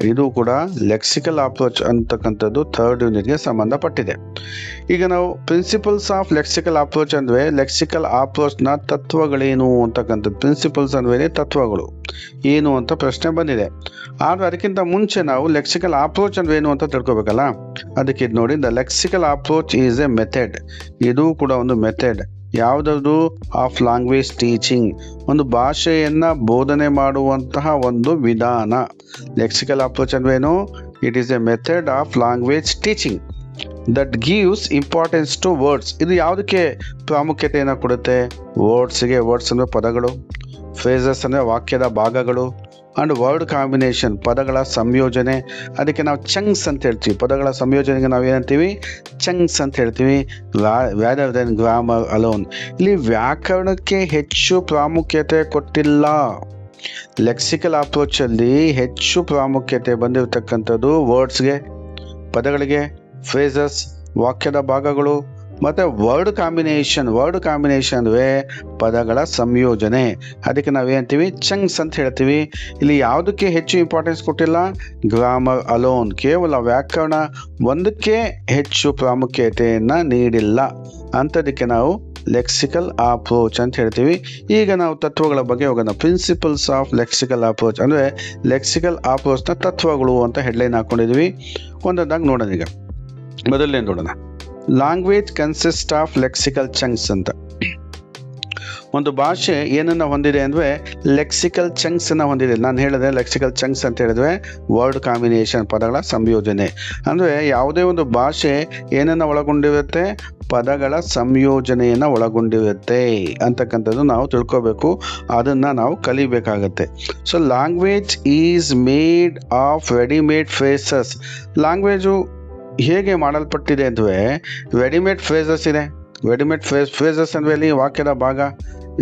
ಇದು ಕೂಡ ಲೆಕ್ಸಿಕಲ್ ಅಪ್ರೋಚ್ ಅಂತಕ್ಕಂಥದ್ದು 3rd ಯೂನಿಟ್ಗೆ ಸಂಬಂಧಪಟ್ಟಿದೆ. ಈಗ ನಾವು ಪ್ರಿನ್ಸಿಪಲ್ಸ್ ಆಫ್ ಲೆಕ್ಸಿಕಲ್ ಅಪ್ರೋಚ್ ಅಂದರೆ ಲೆಕ್ಸಿಕಲ್ ಅಪ್ರೋಚ್ನ ತತ್ವಗಳೇನು ಅಂತಕ್ಕಂಥದ್ದು. ಪ್ರಿನ್ಸಿಪಲ್ಸ್ ಅಂದರೆ ತತ್ವಗಳು ಏನು ಅಂತ ಪ್ರಶ್ನೆ ಬಂದಿದೆ. ಆದರೆ ಅದಕ್ಕಿಂತ ಮುಂಚೆ ನಾವು ಲೆಕ್ಸಿಕಲ್ ಅಪ್ರೋಚ್ ಅಂದ್ರೆ ಏನು ಅಂತ ತಿಳ್ಕೊಬೇಕಲ್ಲ. ಅದಕ್ಕೆ ಇದು ನೋಡಿ, the lexical approach is a method. ಇದು ಕೂಡ ಒಂದು ಮೆಥಡ್. ಯಾವುದಾದ್ರು ಆಫ್ ಲ್ಯಾಂಗ್ವೇಜ್ ಟೀಚಿಂಗ್, ಒಂದು ಭಾಷೆಯನ್ನು ಬೋಧನೆ ಮಾಡುವಂತಹ ಒಂದು ವಿಧಾನ. ಲೆಕ್ಸಿಕಲ್ ಅಪ್ರೋಚ್ ಅಂದ್ರೇನು, it is a method of language teaching that gives importance to words. ಇದು ಯಾವುದಕ್ಕೆ ಪ್ರಾಮುಖ್ಯತೆಯನ್ನು ಕೊಡುತ್ತೆ, ವರ್ಡ್ಸ್ಗೆ. ವರ್ಡ್ಸ್ ಅಂದರೆ ಪದಗಳು, ಫ್ರೇಸಸ್ ಅಂದರೆ ವಾಕ್ಯದ ಭಾಗಗಳು, ಆ್ಯಂಡ್ ವರ್ಡ್ ಕಾಂಬಿನೇಷನ್ ಪದಗಳ ಸಂಯೋಜನೆ. ಅದಕ್ಕೆ ನಾವು ಚಂಕ್ಸ್ ಅಂತ ಹೇಳ್ತೀವಿ. ಪದಗಳ ಸಂಯೋಜನೆಗೆ ನಾವು ಏನಂತೀವಿ, ಚಂಕ್ಸ್ ಅಂತ ಹೇಳ್ತೀವಿ. ವ್ಯಾದರ್ ದೆನ್ ಗ್ರಾಮರ್ ಅಲೋನ್. ಇಲ್ಲಿ ವ್ಯಾಕರಣಕ್ಕೆ ಹೆಚ್ಚು ಪ್ರಾಮುಖ್ಯತೆ ಕೊಟ್ಟಿಲ್ಲ. ಲೆಕ್ಸಿಕಲ್ ಅಪ್ರೋಚಲ್ಲಿ ಹೆಚ್ಚು ಪ್ರಾಮುಖ್ಯತೆ ಬಂದಿರತಕ್ಕಂಥದ್ದು ವರ್ಡ್ಸ್ಗೆ, ಪದಗಳಿಗೆ, ಫ್ರೇಸಸ್, ವಾಕ್ಯದ ಭಾಗಗಳು ಮತ್ತು ವರ್ಡ್ ಕಾಂಬಿನೇಷನ್. ವರ್ಡ್ ಕಾಂಬಿನೇಷನ್ ಅಂದರೆ ಪದಗಳ ಸಂಯೋಜನೆ. ಅದಕ್ಕೆ ನಾವೇಂತೀವಿ, ಚಂಕ್ಸ್ ಅಂತ ಹೇಳ್ತೀವಿ. ಇಲ್ಲಿ ಯಾವುದಕ್ಕೆ ಹೆಚ್ಚು ಇಂಪಾರ್ಟೆನ್ಸ್ ಕೊಟ್ಟಿಲ್ಲ, ಗ್ರಾಮರ್ ಅಲೋನ್, ಕೇವಲ ವ್ಯಾಕರಣ ಒಂದಕ್ಕೆ ಹೆಚ್ಚು ಪ್ರಾಮುಖ್ಯತೆಯನ್ನು ನೀಡಿಲ್ಲ. ಅಂಥದಕ್ಕೆ ನಾವು ಲೆಕ್ಸಿಕಲ್ ಅಪ್ರೋಚ್ ಅಂತ ಹೇಳ್ತೀವಿ. ಈಗ ನಾವು ತತ್ವಗಳ ಬಗ್ಗೆ ಹೋಗೋಣ. ಪ್ರಿನ್ಸಿಪಲ್ಸ್ ಆಫ್ ಲೆಕ್ಸಿಕಲ್ ಅಪ್ರೋಚ್ ಅಂದರೆ ಲೆಕ್ಸಿಕಲ್ ಅಪ್ರೋಚ್ನ ತತ್ವಗಳು ಅಂತ ಹೆಡ್ಲೈನ್ ಹಾಕ್ಕೊಂಡಿದ್ವಿ. ಒಂದೊಂದಾಗಿ ನೋಡೋಣ. ಈಗ ಮೊದಲನೇ ನೋಡೋಣ, language consist of lexical chunks ಅಂತ. ಒಂದು ಭಾಷೆ ಏನನ್ನು ಹೊಂದಿದೆ ಅಂದರೆ ಲೆಕ್ಸಿಕಲ್ ಚಂಕ್ಸನ್ನು ಹೊಂದಿದೆ. ನಾನು ಹೇಳಿದೆ ಲೆಕ್ಸಿಕಲ್ ಚಂಕ್ಸ್ ಅಂತ ಹೇಳಿದ್ರೆ ವರ್ಡ್ ಕಾಂಬಿನೇಷನ್, ಪದಗಳ ಸಂಯೋಜನೆ. ಅಂದರೆ ಯಾವುದೇ ಒಂದು ಭಾಷೆ ಏನನ್ನು ಒಳಗೊಂಡಿರುತ್ತೆ, ಪದಗಳ ಸಂಯೋಜನೆಯನ್ನು ಒಳಗೊಂಡಿರುತ್ತೆ ಅಂತಕ್ಕಂಥದ್ದು ನಾವು ತಿಳ್ಕೋಬೇಕು. ಅದನ್ನು ನಾವು ಕಲಿಬೇಕಾಗತ್ತೆ. So language is made of readymade phrases. Language ಹೇಗೆ ಮಾಡಲ್ಪಟ್ಟಿದೆ ಅಂದರೆ ರೆಡಿಮೇಡ್ ಫ್ರೇಸಸ್ ಇದೆ. ರೆಡಿಮೇಡ್ ಫ್ರೇಸಸ್ ಅಂದರೆ ಅಲ್ಲಿ ವಾಕ್ಯದ ಭಾಗ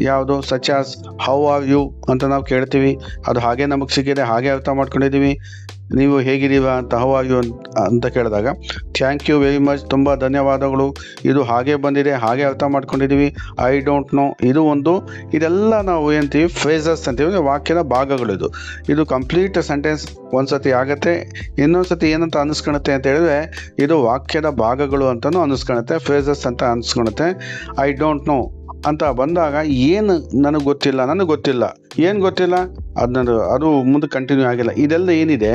ಯಾವುದು such as how are you ಅಂತ ನಾವು ಕೇಳ್ತೀವಿ, ಅದು ಹಾಗೆ ನಮಗೆ ಸಿಕ್ಕಿದೆ, ಹಾಗೆ ಅರ್ಥ ಮಾಡ್ಕೊಂಡಿದ್ದೀವಿ. ನೀವು ಹೇಗಿದ್ದೀವ ಅಂತ ಹೌ ಆರ್ ಯು ಅಂತ ಕೇಳಿದಾಗ ಥ್ಯಾಂಕ್ ಯು ವೆರಿ ಮಚ್, ತುಂಬ ಧನ್ಯವಾದಗಳು, ಇದು ಹಾಗೆ ಬಂದಿದೆ, ಹಾಗೆ ಅರ್ಥ ಮಾಡ್ಕೊಂಡಿದ್ದೀವಿ, ಐ ಡೋಂಟ್ ನೋ, ಇದೆಲ್ಲ ನಾವು ಏನಂತೀವಿ ಫ್ರೇಸಸ್ ಅಂತೀವಿ, ವಾಕ್ಯದ ಭಾಗಗಳು. ಇದು ಕಂಪ್ಲೀಟ್ ಸೆಂಟೆನ್ಸ್ ಒಂದ್ಸತಿ ಆಗುತ್ತೆ, ಇನ್ನೊಂದ್ಸತಿ ಏನಂತ ಅನಿಸ್ಕೊಳುತ್ತೆ ಅಂತ ಹೇಳಿದ್ರೆ ಇದು ವಾಕ್ಯದ ಭಾಗಗಳು ಅಂತಲೂ ಅನಿಸ್ಕೊಳುತ್ತೆ, ಫ್ರೇಸಸ್ ಅಂತ ಅನಿಸ್ಕೊಳುತ್ತೆ. ಐ ಡೋಂಟ್ ನೋ ಅಂತ ಬಂದಾಗ ಏನು ನನಗೆ ಗೊತ್ತಿಲ್ಲ, ಏನು ಗೊತ್ತಿಲ್ಲ, ಅದು ಮುಂದೆ ಕಂಟಿನ್ಯೂ ಆಗಿಲ್ಲ, ಇದೆಲ್ಲ ಏನಿದೆ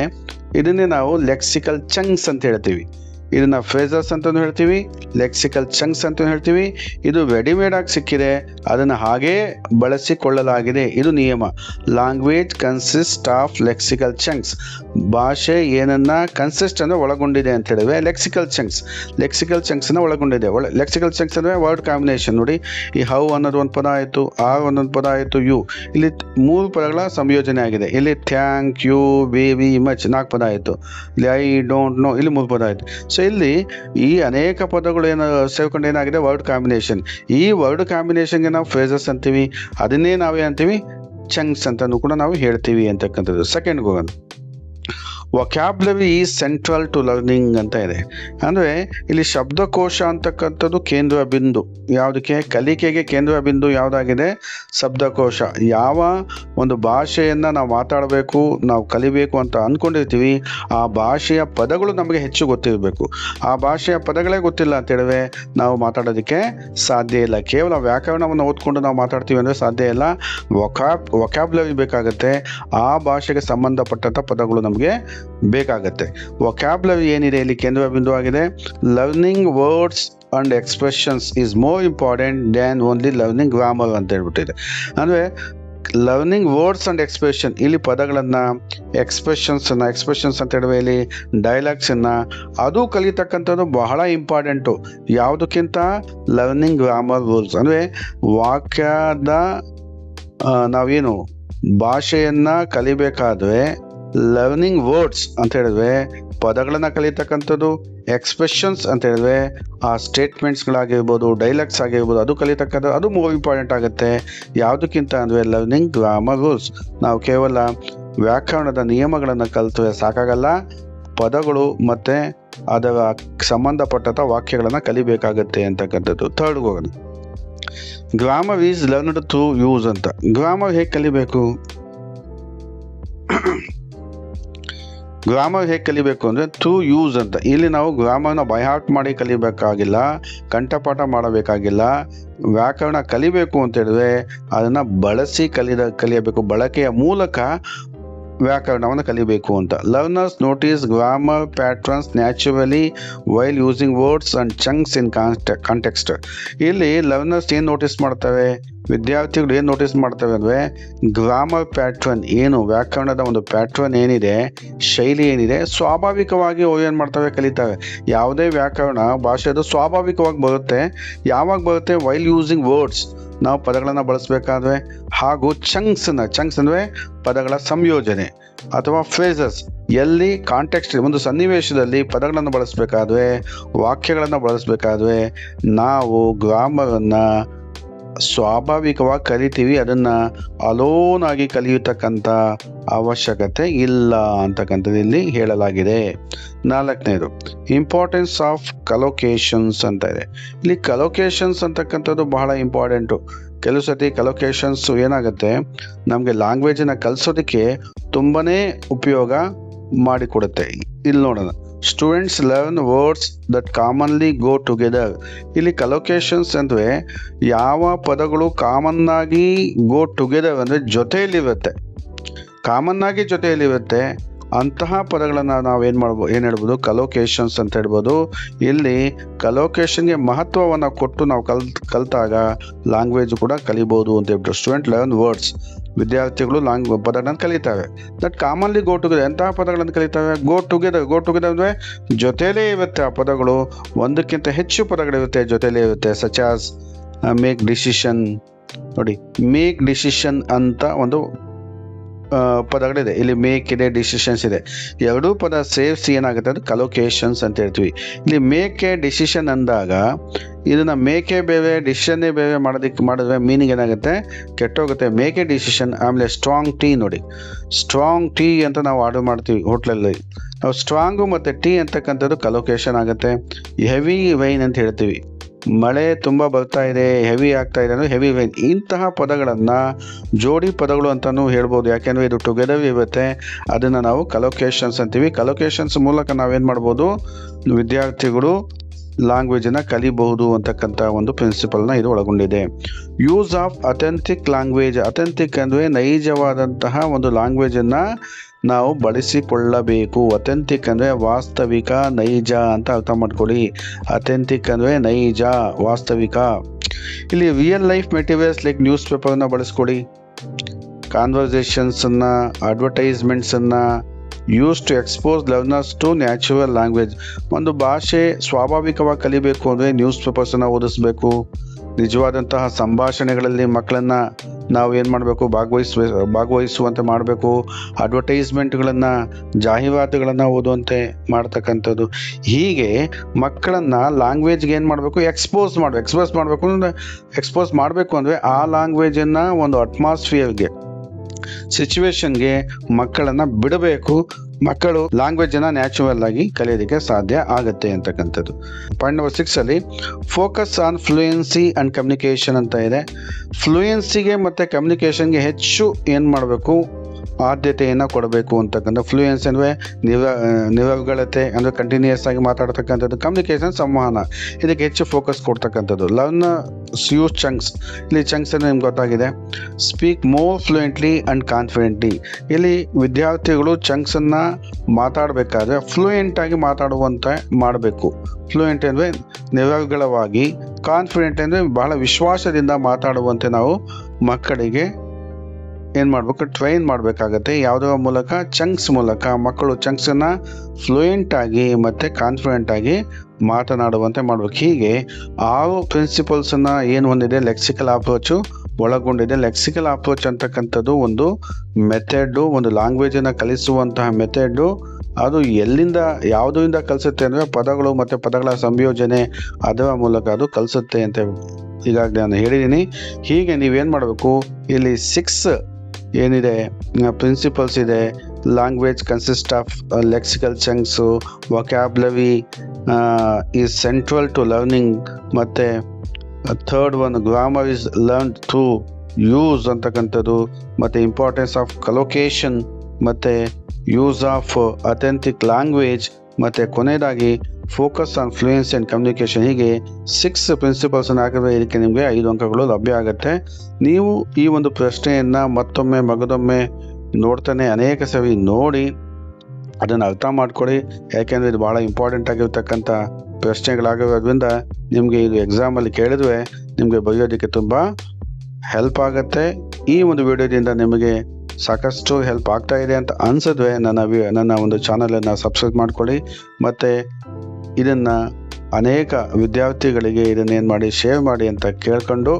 ಇದನ್ನೇ ನಾವು ಲೆಕ್ಸಿಕಲ್ ಚಂಕ್ಸ್ ಅಂತ ಹೇಳ್ತೀವಿ. ಇದನ್ನು ಫ್ರೇಸಸ್ ಅಂತಲೂ ಹೇಳ್ತೀವಿ, ಲೆಕ್ಸಿಕಲ್ ಚಂಕ್ಸ್ ಅಂತ ಹೇಳ್ತೀವಿ. ಇದು ರೆಡಿಮೇಡ್ ಆಗಿ ಸಿಕ್ಕಿದೆ, ಅದನ್ನು ಹಾಗೇ ಬಳಸಿಕೊಳ್ಳಲಾಗಿದೆ, ಇದು ನಿಯಮ. Language consist of lexical chunks. ಭಾಷೆ ಏನನ್ನ ಕನ್ಸಿಸ್ಟ್ ಅಂದರೆ ಒಳಗೊಂಡಿದೆ ಅಂತ ಹೇಳಿದ್ರೆ ಲೆಕ್ಸಿಕಲ್ ಚಂಕ್ಸ್ನ ಒಳಗೊಂಡಿದೆ. ಲೆಕ್ಸಿಕಲ್ ಚಂಕ್ಸ್ ಅಂದರೆ ವರ್ಡ್ ಕಾಂಬಿನೇಷನ್. ನೋಡಿ, ಈ ಹೌ ಅನ್ನೋದು ಒಂದು ಪದ ಆಯಿತು, ಆರ್ ಅನ್ನೋದು ಪದ ಆಯಿತು, ಯು, ಇಲ್ಲಿ 3 ಪದಗಳ ಸಂಯೋಜನೆ ಆಗಿದೆ. ಇಲ್ಲಿ ಥ್ಯಾಂಕ್ ಯು, ವೆರಿ ಮಚ್ 4 ಪದ ಆಯಿತು. ಇಲ್ಲಿ ಐ ಡೋಂಟ್ ನೋ ಇಲ್ಲಿ 3 ಪದ ಆಯಿತು. ಸೊ ಇಲ್ಲಿ ಈ ಅನೇಕ ಪದಗಳು ಸೇರ್ಕೊಂಡು ಏನಾಗಿದೆ ವರ್ಡ್ ಕಾಂಬಿನೇಷನ್. ಈ ವರ್ಡ್ ಕಾಂಬಿನೇಷನ್ಗೆ ನಾವು ಫ್ರೇಸಸ್ ಅಂತೀವಿ, ಅದನ್ನೇ ನಾವೇ ಅಂತೀವಿ ಚಂಕ್ಸ್ ಅಂತಲೂ ಕೂಡ ನಾವು ಹೇಳ್ತೀವಿ ಅಂತಕ್ಕಂಥದ್ದು. ಸೆಕೆಂಡ್ಗೆ ಹೋಗೋಣ. Vocabulary is central to learning ಅಂತ ಇದೆ. ಅಂದರೆ ಇಲ್ಲಿ ಶಬ್ದಕೋಶ ಅಂತಕ್ಕಂಥದ್ದು ಕೇಂದ್ರ ಬಿಂದು. ಯಾವುದಕ್ಕೆ? ಕಲಿಕೆಗೆ ಕೇಂದ್ರ ಬಿಂದು ಯಾವುದಾಗಿದೆ? ಶಬ್ದಕೋಶ. ಯಾವ ಒಂದು ಭಾಷೆಯನ್ನು ನಾವು ಮಾತಾಡಬೇಕು, ನಾವು ಕಲಿಬೇಕು ಅಂತ ಅಂದ್ಕೊಂಡಿರ್ತೀವಿ, ಆ ಭಾಷೆಯ ಪದಗಳು ನಮಗೆ ಹೆಚ್ಚು ಗೊತ್ತಿರಬೇಕು. ಆ ಭಾಷೆಯ ಪದಗಳೇ ಗೊತ್ತಿಲ್ಲ ಅಂತ ಹೇಳಿದ್ರೆ ನಾವು ಮಾತಾಡೋದಕ್ಕೆ ಸಾಧ್ಯ ಇಲ್ಲ. ಕೇವಲ ವ್ಯಾಕರಣವನ್ನು ಓದ್ಕೊಂಡು ನಾವು ಮಾತಾಡ್ತೀವಿ ಅಂದರೆ ಸಾಧ್ಯ ಇಲ್ಲ. ವೊಕ್ಯಾಬ್ಯುಲರಿ ಬೇಕಾಗುತ್ತೆ, ಆ ಭಾಷೆಗೆ ಸಂಬಂಧಪಟ್ಟಂಥ ಪದಗಳು ನಮಗೆ ಬೇಕಾಗತ್ತೆ. ವೊಕ್ಯಾಬ್ಯುಲರಿ ಏನಿದೆ ಇಲ್ಲಿ ಕೇಂದ್ರ ಬಿಂದು ಆಗಿದೆ. Learning words and expressions is more important than only learning grammar ಅಂತ ಹೇಳ್ಬಿಟ್ಟಿದೆ. ಅಂದರೆ ಲರ್ನಿಂಗ್ ವರ್ಡ್ಸ್ ಅಂಡ್ ಎಕ್ಸ್ಪ್ರೆಷನ್, ಇಲ್ಲಿ ಪದಗಳನ್ನು ಎಕ್ಸ್ಪ್ರೆಷನ್ಸ್ ಅಂತ ಹೇಳಿದ್ರೆ ಇಲ್ಲಿ ಡೈಲಾಗ್ಸನ್ನು ಅದು ಕಲಿತಕ್ಕಂಥದ್ದು ಬಹಳ ಇಂಪಾರ್ಟೆಂಟು. ಯಾವುದಕ್ಕಿಂತ ಲರ್ನಿಂಗ್ ಗ್ರಾಮರ್ ರೂಲ್ಸ್. ಅಂದರೆ ವಾಕ್ಯದ ನಾವೇನು ಭಾಷೆಯನ್ನು ಕಲಿಬೇಕಾದ್ರೆ ಲರ್ನಿಂಗ್ ವರ್ಡ್ಸ್ ಅಂತ ಹೇಳಿದ್ರೆ ಪದಗಳನ್ನು ಕಲಿತಕ್ಕಂಥದ್ದು, ಎಕ್ಸ್ಪ್ರೆಷನ್ಸ್ ಅಂತ ಹೇಳಿದ್ರೆ ಆ ಸ್ಟೇಟ್ಮೆಂಟ್ಸ್ಗಳಾಗಿರ್ಬೋದು, ಡೈಲಾಗ್ಸ್ ಆಗಿರ್ಬೋದು, ಅದು ಕಲಿತಕ್ಕಂಥದ್ದು, ಅದು ಮೋರ್ ಇಂಪಾರ್ಟೆಂಟ್ ಆಗುತ್ತೆ. ಯಾವುದಕ್ಕಿಂತ ಅಂದರೆ ಲರ್ನಿಂಗ್ ಗ್ರಾಮರ್ ರೂಲ್ಸ್. ನಾವು ಕೇವಲ ವ್ಯಾಕರಣದ ನಿಯಮಗಳನ್ನು ಕಲಿತರೆ ಸಾಕಾಗಲ್ಲ, ಪದಗಳು ಮತ್ತು ಅದರ ಸಂಬಂಧಪಟ್ಟಂಥ ವಾಕ್ಯಗಳನ್ನು ಕಲಿಬೇಕಾಗತ್ತೆ ಅಂತಕ್ಕಂಥದ್ದು. ಥರ್ಡ್ಗೆ ಹೋಗೋಣ. Grammar is learned through use ಅಂತ. ಗ್ರಾಮರ್ ಹೇಗೆ ಕಲಿಬೇಕು? ಗ್ರಾಮರ್ ಹೇಗೆ ಕಲಿಬೇಕು ಅಂದರೆ ಥ್ರೂ ಯೂಸ್ ಅಂತ. ಇಲ್ಲಿ ನಾವು ಗ್ರಾಮರ್ನ ಬೈಹಾರ್ಟ್ ಮಾಡಿ ಕಲಿಬೇಕಾಗಿಲ್ಲ, ಕಂಠಪಾಠ ಮಾಡಬೇಕಾಗಿಲ್ಲ. ವ್ಯಾಕರಣ ಕಲಿಬೇಕು ಅಂತ ಹೇಳಿದ್ರೆ ಅದನ್ನು ಬಳಸಿ ಕಲಿಯಬೇಕು, ಬಳಕೆಯ ಮೂಲಕ ವ್ಯಾಕರಣವನ್ನು ಕಲಿಬೇಕು ಅಂತ. Learners notice grammar patterns naturally while using words and chunks in context. ಇಲ್ಲಿ ಲರ್ನರ್ಸ್ ಏನು ನೋಟಿಸ್ ಮಾಡ್ತವೆ, ವಿದ್ಯಾರ್ಥಿಗಳು ಏನು ನೋಟಿಸ್ ಮಾಡ್ತವೆ ಅಂದರೆ ಗ್ರಾಮರ್ ಪ್ಯಾಟ್ರನ್ ಏನು, ವ್ಯಾಕರಣದ ಒಂದು ಪ್ಯಾಟ್ರನ್ ಏನಿದೆ, ಶೈಲಿ ಏನಿದೆ, ಸ್ವಾಭಾವಿಕವಾಗಿ ಅವು ಏನು ಮಾಡ್ತವೆ, ಕಲಿತವೆ. ಯಾವುದೇ ವ್ಯಾಕರಣ ಭಾಷೆದು ಸ್ವಾಭಾವಿಕವಾಗಿ ಬರುತ್ತೆ. ಯಾವಾಗ ಬರುತ್ತೆ? ವೈಲ್ ಯೂಸಿಂಗ್ ವರ್ಡ್ಸ್, ನಾವು ಪದಗಳನ್ನು ಬಳಸಬೇಕಾದ್ರೆ, ಹಾಗೂ ಚಂಕ್ಸ್ ಅಂದರೆ ಪದಗಳ ಸಂಯೋಜನೆ ಅಥವಾ ಫ್ರೇಸಸ್, ಎಲ್ಲಿ ಕಾಂಟೆಕ್ಸ್ಟ್ ಒಂದು ಸನ್ನಿವೇಶದಲ್ಲಿ ಪದಗಳನ್ನು ಬಳಸಬೇಕಾದ್ರೆ, ವಾಕ್ಯಗಳನ್ನು ಬಳಸಬೇಕಾದ್ರೆ ನಾವು ಗ್ರಾಮರನ್ನು ಸ್ವಾಭಾವಿಕವಾಗಿ ಕಲಿತೀವಿ. ಅದನ್ನು ಅಲೋನ್ ಆಗಿ ಕಲಿಯತಕ್ಕಂಥ ಅವಶ್ಯಕತೆ ಇಲ್ಲ ಅಂತಕ್ಕಂಥದ್ದು ಇಲ್ಲಿ ಹೇಳಲಾಗಿದೆ. 4ನೇದು ಇಂಪಾರ್ಟೆನ್ಸ್ ಆಫ್ ಕಲೋಕೇಶನ್ಸ್ ಅಂತ ಇದೆ. ಇಲ್ಲಿ ಕಲೋಕೇಶನ್ಸ್ ಅಂತಕ್ಕಂಥದ್ದು ಬಹಳ ಇಂಪಾರ್ಟೆಂಟು. ಕೆಲವು ಸತಿ ಕಲೋಕೇಶನ್ಸ್ ಏನಾಗುತ್ತೆ, ನಮಗೆ ಲ್ಯಾಂಗ್ವೇಜನ್ನು ಕಲಿಸೋದಕ್ಕೆ ತುಂಬಾ ಉಪಯೋಗ ಮಾಡಿಕೊಡುತ್ತೆ. ಇಲ್ಲಿ ನೋಡೋಣ. Students learn words that commonly go together. ಇಲ್ಲಿ ಕಲೋಕೇಶನ್ಸ್ ಅಂದರೆ ಯಾವ ಪದಗಳು ಕಾಮನ್ನಾಗಿ ಗೋ ಟುಗೆದರ್ ಅಂದರೆ ಜೊತೆಯಲ್ಲಿರುತ್ತೆ, ಕಾಮನ್ನಾಗಿ ಜೊತೆಯಲ್ಲಿರುತ್ತೆ, ಅಂತಹ ಪದಗಳನ್ನು ನಾವು ಏನು ಹೇಳ್ಬೋದು, ಕಲೋಕೇಶನ್ಸ್ ಅಂತ ಹೇಳ್ಬೋದು. ಇಲ್ಲಿ ಕಲೋಕೇಶನ್ಗೆ ಮಹತ್ವವನ್ನು ಕೊಟ್ಟು ನಾವು ಕಲಿತಾಗ ಲ್ಯಾಂಗ್ವೇಜ್ ಕೂಡ ಕಲಿಬೋದು ಅಂತ ಹೇಳ್ಬಿಟ್ಟು. ಸ್ಟೂಡೆಂಟ್ ಲರ್ನ್ ವರ್ಡ್ಸ್, ವಿದ್ಯಾರ್ಥಿಗಳು ಪದಗಳನ್ನು ಕಲಿತವೆ. ದಟ್ ಕಾಮನ್ಲಿ ಗೋ ಟುಗೆದರ್, ಎಂತಹ ಪದಗಳನ್ನು ಕಲಿತವೆ? ಗೋ ಟುಗೆದರ್ ಅಂದರೆ ಜೊತೆಯಲ್ಲೇ ಇರುತ್ತೆ. ಆ ಪದಗಳು ಒಂದಕ್ಕಿಂತ ಹೆಚ್ಚು ಪದಗಳಿರುತ್ತೆ, ಜೊತೆಯಲ್ಲೇ ಇರುತ್ತೆ. Such as make decision. ನೋಡಿ, ಮೇಕ್ ಡಿಸಿಷನ್ ಅಂತ ಒಂದು ಪದಗಳಿದೆ. ಇಲ್ಲಿ ಮೇಕ್ ಇದೆ, ಡಿಸಿಷನ್ಸ್ ಇದೆ. ಎರಡೂ ಪದ ಸೇರಿಸಿ ಏನಾಗುತ್ತೆ ಅದು ಕಲೋಕೇಶನ್ಸ್ ಅಂತ ಹೇಳ್ತೀವಿ. ಇಲ್ಲಿ ಮೇಕ್ ಎ ಡಿಸಿಷನ್ ಅಂದಾಗ ಇದನ್ನ ಮೇಕೆ ಬೇರೆ ಡಿಸಿಷನ್ನೇ ಬೇರೆ ಮಾಡಿದ್ರೆ ಮೀನಿಂಗ್ ಏನಾಗುತ್ತೆ, ಕೆಟ್ಟೋಗುತ್ತೆ. Make a decision. ಆಮೇಲೆ ಸ್ಟ್ರಾಂಗ್ ಟೀ ನೋಡಿ, ಸ್ಟ್ರಾಂಗ್ ಟೀ ಅಂತ ನಾವು ಆರ್ಡರ್ ಮಾಡ್ತೀವಿ ಹೋಟ್ಲಲ್ಲಿ. ನಾವು ಸ್ಟ್ರಾಂಗು ಮತ್ತು ಟೀ ಅಂತಕ್ಕಂಥದ್ದು ಕಲೋಕೇಶನ್ ಆಗುತ್ತೆ. ಹೆವಿ ವೈನ್ ಅಂತ ಹೇಳ್ತೀವಿ, ಮಳೆ ತುಂಬ ಬರ್ತಾ ಇದೆ, ಹೆವಿ ಆಗ್ತಾ ಇದೆ ಅಂದರೆ ಹೆವಿ ವೈನ್. ಇಂತಹ ಪದಗಳನ್ನು ಜೋಡಿ ಪದಗಳು ಅಂತಲೂ ಹೇಳ್ಬೋದು, ಯಾಕೆಂದರೆ ಇದು ಟುಗೆದರ್ ಇರುತ್ತೆ. ಅದನ್ನು ನಾವು ಕಲೋಕೇಶನ್ಸ್ ಅಂತೀವಿ. ಕಲೋಕೇಶನ್ಸ್ ಮೂಲಕ ನಾವೇನು ಮಾಡ್ಬೋದು, ವಿದ್ಯಾರ್ಥಿಗಳು ಲ್ಯಾಂಗ್ವೇಜನ್ನು ಕಲಿಬಹುದು ಅಂತಕ್ಕಂಥ ಒಂದು ಪ್ರಿನ್ಸಿಪಲ್ನ ಇದು ಒಳಗೊಂಡಿದೆ. Use of authentic language. Authentic ಅಂದರೆ ನೈಜವಾದಂತಹ ಒಂದು ಲ್ಯಾಂಗ್ವೇಜನ್ನು ನಾವು ಬಳಸಿಕೊಳ್ಳಬೇಕು. ಅಥೆಂಟಿಕ್ ಅಂದರೆ ವಾಸ್ತವಿಕ, ನೈಜ ಅಂತ ಅರ್ಥ ಮಾಡ್ಕೊಳ್ಳಿ. ಅಥೆಂಟಿಕ್ ಅಂದರೆ ನೈಜ, ವಾಸ್ತವಿಕ. ಇಲ್ಲಿ real life materials like news ಪೇಪರ್ನ ಬಳಸ್ಕೊಡಿ, ಕಾನ್ವರ್ಸೇಷನ್ಸನ್ನು, ಅಡ್ವರ್ಟೈಸ್ಮೆಂಟ್ಸನ್ನು use to expose learners to natural language. ಒಂದು ಭಾಷೆ ಸ್ವಾಭಾವಿಕವಾಗಿ ಕಲಿಬೇಕು ಅಂದರೆ ನ್ಯೂಸ್ ಪೇಪರ್ಸನ್ನು ಓದಿಸ್ಬೇಕು. ನಿಜವಾದಂತಹ ಸಂಭಾಷಣೆಗಳಲ್ಲಿ ಮಕ್ಕಳನ್ನು ನಾವು ಏನು ಮಾಡಬೇಕು, ಭಾಗವಹಿಸುವಂತೆ ಮಾಡಬೇಕು. ಅಡ್ವರ್ಟೈಸ್ಮೆಂಟ್ಗಳನ್ನು, ಜಾಹೀರಾತುಗಳನ್ನು ಓದುವಂತೆ ಮಾಡ್ತಕ್ಕಂಥದ್ದು. ಹೀಗೆ ಮಕ್ಕಳನ್ನು ಲ್ಯಾಂಗ್ವೇಜ್ಗೆ ಏನು ಮಾಡಬೇಕು, ಎಕ್ಸ್ಪೋಸ್ ಮಾಡಬೇಕು ಅಂದರೆ ಆ ಲ್ಯಾಂಗ್ವೇಜನ್ನು ಒಂದು ಅಟ್ಮಾಸ್ಫಿಯರ್ಗೆ, ಸಿಚುವೇಶನ್ಗೆ ಮಕ್ಕಳನ್ನು ಬಿಡಬೇಕು. ಮಕ್ಕಳು ಲ್ಯಾಂಗ್ವೇಜನ್ನು ನ್ಯಾಚುರಲ್ ಆಗಿ ಕಲಿಯೋದಕ್ಕೆ ಸಾಧ್ಯ ಆಗುತ್ತೆ ಅಂತಕ್ಕಂಥದ್ದು. ಪಾಯಿಂಟ್ ನಂಬರ್ 6 ಅಲ್ಲಿ focus on fluency and communication ಅಂತ ಇದೆ. ಫ್ಲೂಯೆನ್ಸಿಗೆ ಮತ್ತು ಕಮ್ಯುನಿಕೇಷನ್ಗೆ ಹೆಚ್ಚು ಏನು ಮಾಡಬೇಕು, ಆದ್ಯತೆಯನ್ನು ಕೊಡಬೇಕು ಅಂತಕ್ಕಂಥ. ಫ್ಲೂಯೆನ್ಸಿ ಅಂದರೆ ನಿರರ್ಗಳತೆ ಅಂದರೆ ಕಂಟಿನ್ಯೂಯಸ್ ಆಗಿ ಮಾತಾಡ್ತಕ್ಕಂಥದ್ದು. ಕಮ್ಯುನಿಕೇಷನ್ ಸಂವಹನ, ಇದಕ್ಕೆ ಹೆಚ್ಚು ಫೋಕಸ್ ಕೊಡ್ತಕ್ಕಂಥದ್ದು. Learn use chunks. ಇಲ್ಲಿ ಚಂಕ್ಸ್ ಅಂದರೆ ನಿಮ್ಗೆ ಗೊತ್ತಾಗಿದೆ. Speak more fluently and confidently. ಇಲ್ಲಿ ವಿದ್ಯಾರ್ಥಿಗಳು ಚಂಕ್ಸನ್ನು ಮಾತಾಡಬೇಕಾದ್ರೆ ಫ್ಲೂಯೆಂಟಾಗಿ ಮಾತಾಡುವಂತೆ ಮಾಡಬೇಕು. ಫ್ಲೂಯೆಂಟ್ ಅಂದರೆ ನಿರರ್ಗಳವಾಗಿ, ಕಾನ್ಫಿಡೆಂಟ್ ಅಂದರೆ ಬಹಳ ವಿಶ್ವಾಸದಿಂದ ಮಾತಾಡುವಂತೆ ನಾವು ಮಕ್ಕಳಿಗೆ ಏನು ಮಾಡಬೇಕು, ಟ್ರೈನ್ ಮಾಡಬೇಕಾಗತ್ತೆ. ಯಾವುದರ ಮೂಲಕ, ಚಂಕ್ಸ್ ಮೂಲಕ. ಮಕ್ಕಳು ಚಂಕ್ಸನ್ನು ಫ್ಲೂಯೆಂಟಾಗಿ ಮತ್ತು ಕಾನ್ಫಿಡೆಂಟಾಗಿ ಮಾತನಾಡುವಂತೆ ಮಾಡಬೇಕು. ಹೀಗೆ 6 ಪ್ರಿನ್ಸಿಪಲ್ಸನ್ನು ಏನು ಹೊಂದಿದೆ, ಲೆಕ್ಸಿಕಲ್ ಅಪ್ರೋಚು ಒಳಗೊಂಡಿದೆ. ಲೆಕ್ಸಿಕಲ್ ಅಪ್ರೋಚ್ ಅಂತಕ್ಕಂಥದ್ದು ಒಂದು ಮೆಥಡು, ಒಂದು ಲ್ಯಾಂಗ್ವೇಜನ್ನು ಕಲಿಸುವಂತಹ ಮೆಥಡು. ಅದು ಎಲ್ಲಿಂದ, ಯಾವುದರಿಂದ ಕಲಿಸುತ್ತೆ ಅಂದರೆ ಪದಗಳು ಮತ್ತು ಪದಗಳ ಸಂಯೋಜನೆ, ಅದರ ಮೂಲಕ ಅದು ಕಲಿಸುತ್ತೆ ಅಂತ ಈಗಾಗಲೇ ನಾನು ಹೇಳಿದ್ದೀನಿ. ಹೀಗೆ ನೀವೇನು ಮಾಡಬೇಕು, ಇಲ್ಲಿ 6 ಏನಿದೆ ಪ್ರಿನ್ಸಿಪಲ್ಸ್ ಇದೆ. Language consist of lexical chunks, vocabulary is central to learning, ಮತ್ತು third one grammar is learn through use ಅಂತಕ್ಕಂಥದ್ದು, ಮತ್ತು ಇಂಪಾರ್ಟೆನ್ಸ್ ಆಫ್ ಕಲೋಕೇಶನ್, ಮತ್ತು ಯೂಸ್ ಆಫ್ ಅಥೆಂಟಿಕ್ ಲ್ಯಾಂಗ್ವೇಜ್, ಮತ್ತು ಕೊನೆಯದಾಗಿ focus on fluency and communication. ಹೀಗೆ 6 ಪ್ರಿನ್ಸಿಪಲ್ಸನ್ನು ಹಾಕಿದ್ರೆ ಇದಕ್ಕೆ ನಿಮಗೆ 5 ಅಂಕಗಳು ಲಭ್ಯ ಆಗುತ್ತೆ. ನೀವು ಈ ಒಂದು ಪ್ರಶ್ನೆಯನ್ನು ಮತ್ತೊಮ್ಮೆ ಮಗದೊಮ್ಮೆ ನೋಡ್ತಾನೆ ಅನೇಕ ಸರಿ ನೋಡಿ ಅದನ್ನು ಅರ್ಥ ಮಾಡ್ಕೊಳ್ಳಿ. ಯಾಕೆಂದರೆ ಇದು ಭಾಳ ಇಂಪಾರ್ಟೆಂಟ್ ಆಗಿರ್ತಕ್ಕಂಥ ಪ್ರಶ್ನೆಗಳಾಗಿರೋದ್ರಿಂದ ನಿಮಗೆ ಇದು ಎಕ್ಸಾಮಲ್ಲಿ ಕೇಳಿದ್ರೆ ನಿಮಗೆ ಬರೆಯೋದಕ್ಕೆ ತುಂಬ ಹೆಲ್ಪ್ ಆಗುತ್ತೆ. ಈ ಒಂದು ವಿಡಿಯೋದಿಂದ ನಿಮಗೆ ಸಾಕಷ್ಟು ಹೆಲ್ಪ್ ಆಗ್ತಾ ಇದೆ ಅಂತ ಅನಿಸಿದ್ರೆ ನನ್ನ ಒಂದು ಚಾನಲನ್ನು ಸಬ್ಸ್ಕ್ರೈಬ್ ಮಾಡ್ಕೊಳ್ಳಿ. ಮತ್ತು ಇದನ್ನು ಅನೇಕ ವಿದ್ಯಾರ್ಥಿಗಳಿಗೆ ಇದನ್ನೇನು ಮಾಡಿ, ಶೇರ್ ಮಾಡಿ ಅಂತ ಕೇಳ್ಕೊಂಡು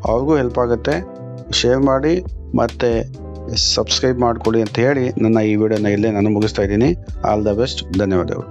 ಅವ್ರಿಗೂ ಹೆಲ್ಪ್ ಆಗುತ್ತೆ. ಶೇರ್ ಮಾಡಿ ಮತ್ತು ಸಬ್ಸ್ಕ್ರೈಬ್ ಮಾಡ್ಕೊಳ್ಳಿ ಅಂತ ಹೇಳಿ ನನ್ನ ಈ ವಿಡಿಯೋನ ಇಲ್ಲೇ ನಾನು ಮುಗಿಸ್ತಾ ಇದ್ದೀನಿ. All the best. ಧನ್ಯವಾದಗಳು.